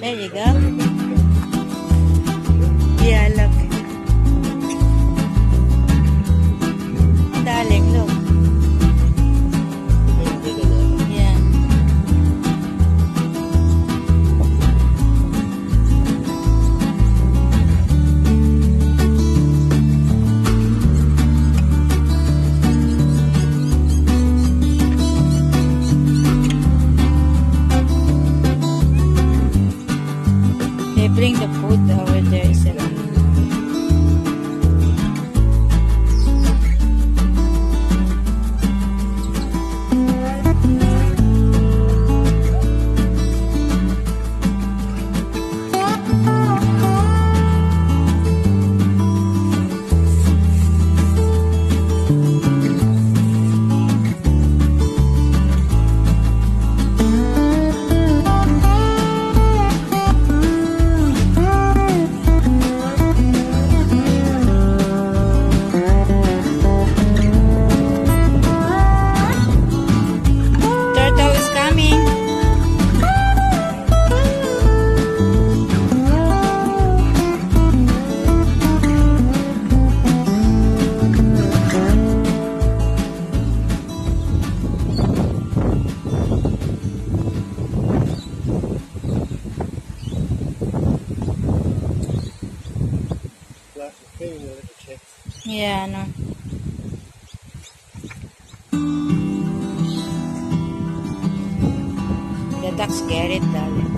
There you go. Yeah, look. Darling, look. Yeah. They bring the food over there, isn't it? Turtle is coming. Yeah, no. The ducks get it, darling.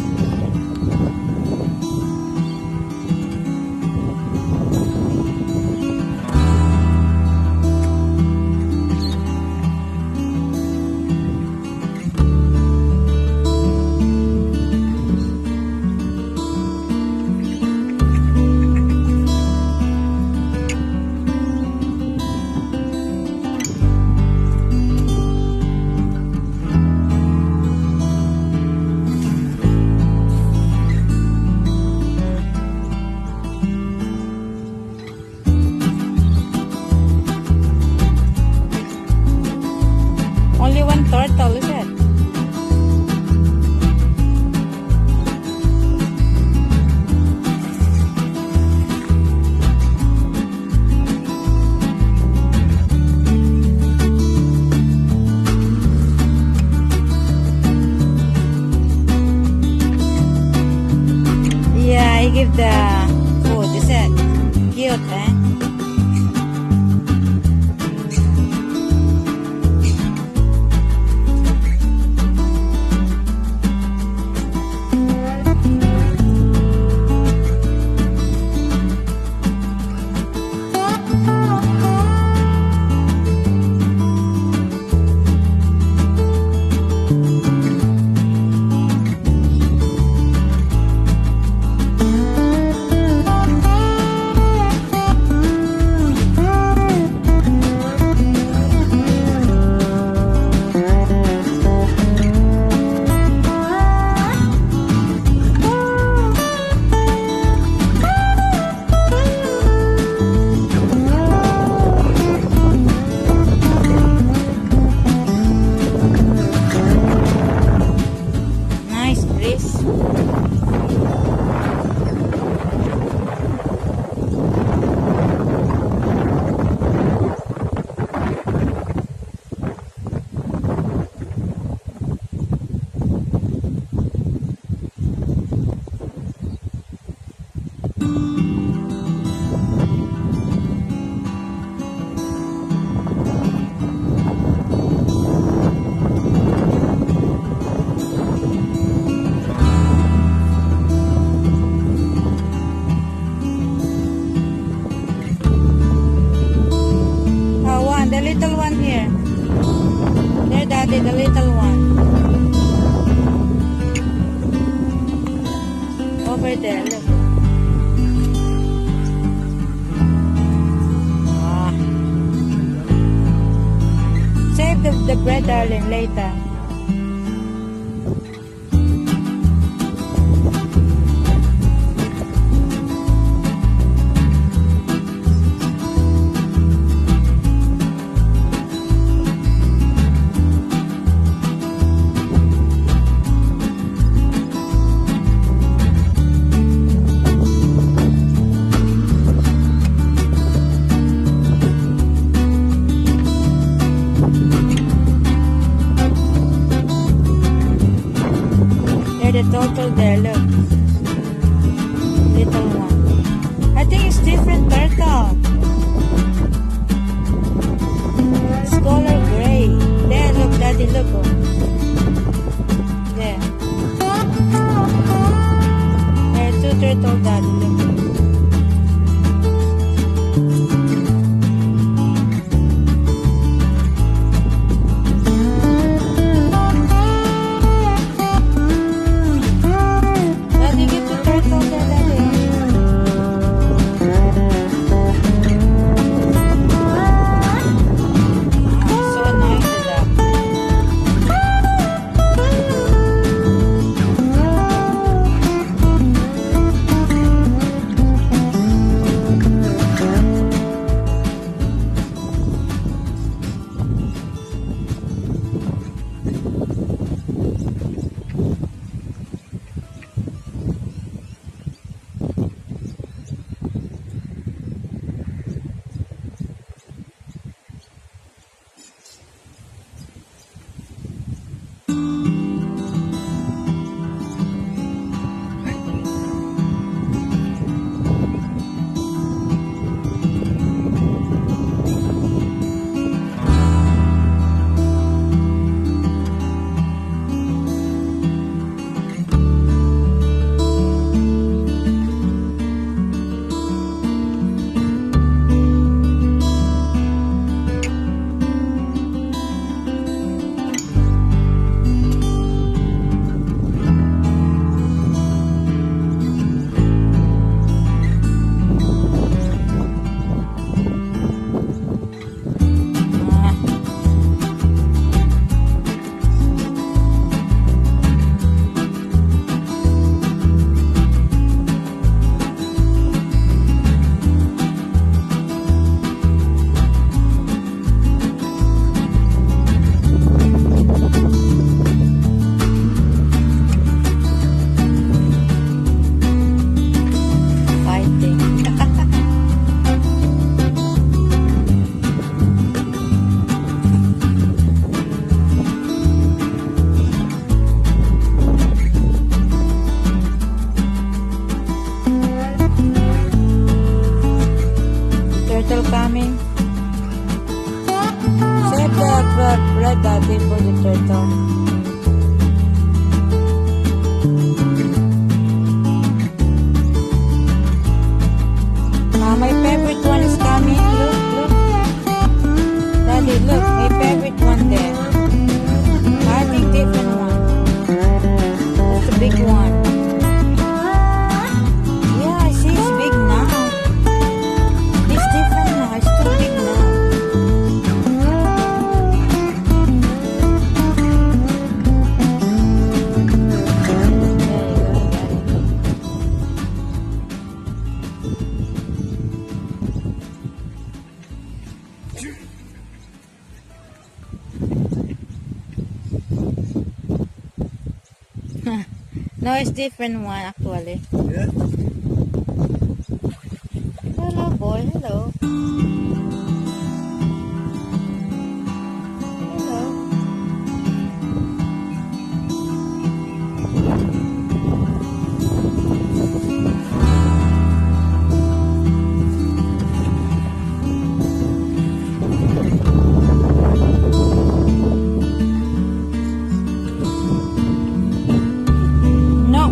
Only one turtle, is it? Yeah, I give the food, is it? Cute, eh? little one here. There, Daddy, the little one. Over there, look. Ah. Save the bread, darling, later. The turtle there, look. Little one. I think it's different turtle. It's color gray. There, look, Daddy, look. Oh. There. There are two turtles, Daddy, look. Turtle coming. Save the bread, Daddy, for the turtle. My favorite one is coming. Look, look. Daddy, look. My favorite one there. I think different one. That's a big one. Yeah, I see it's big now. It's different now. It's too big now. No, it's different one actually. Yeah. Hello, boy. Hello. Hello. No.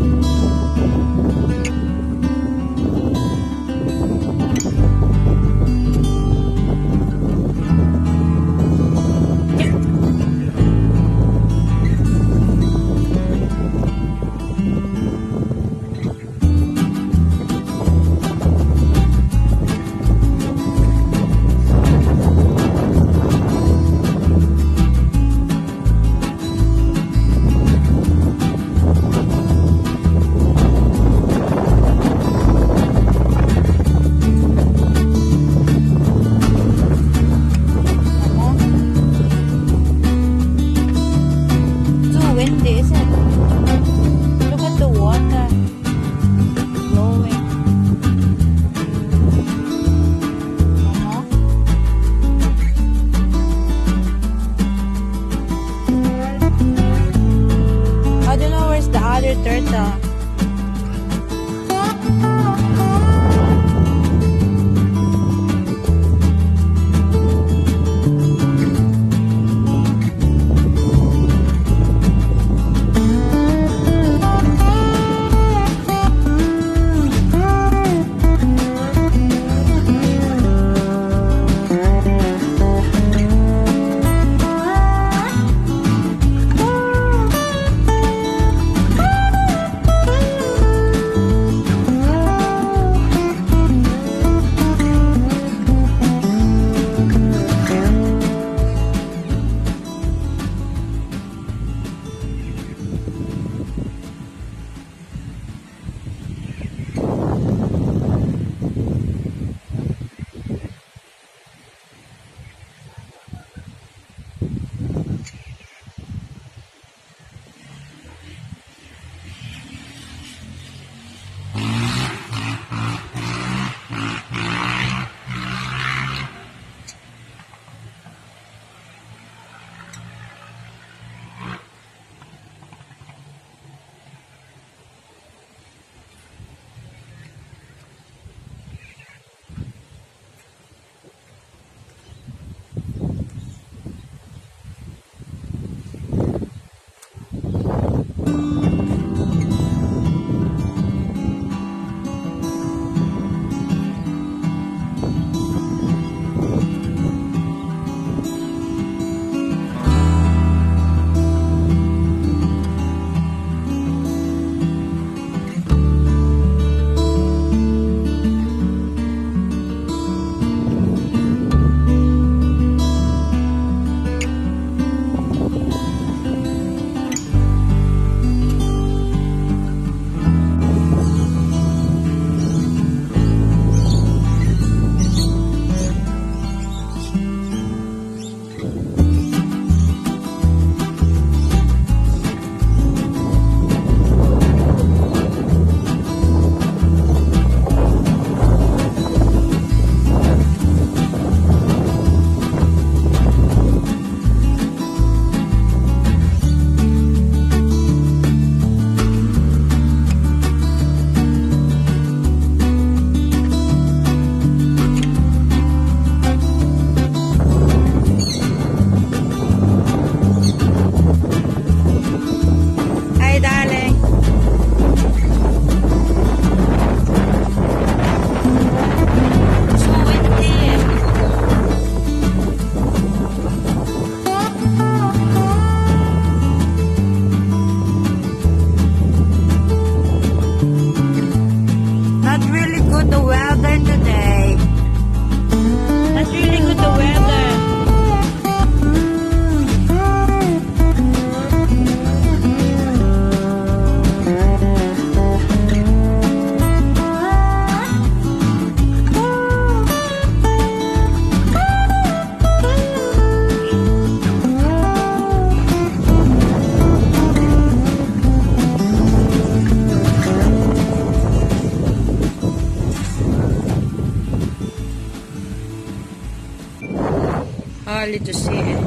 early to see it.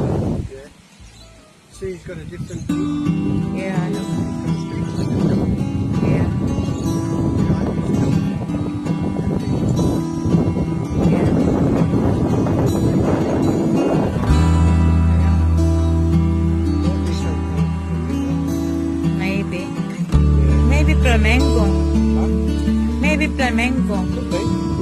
Yeah. See, he's got a different view. Yeah, I know. Comes straight to the top. Yeah, yeah. Maybe. Maybe flamenco. Maybe flamenco. Could be.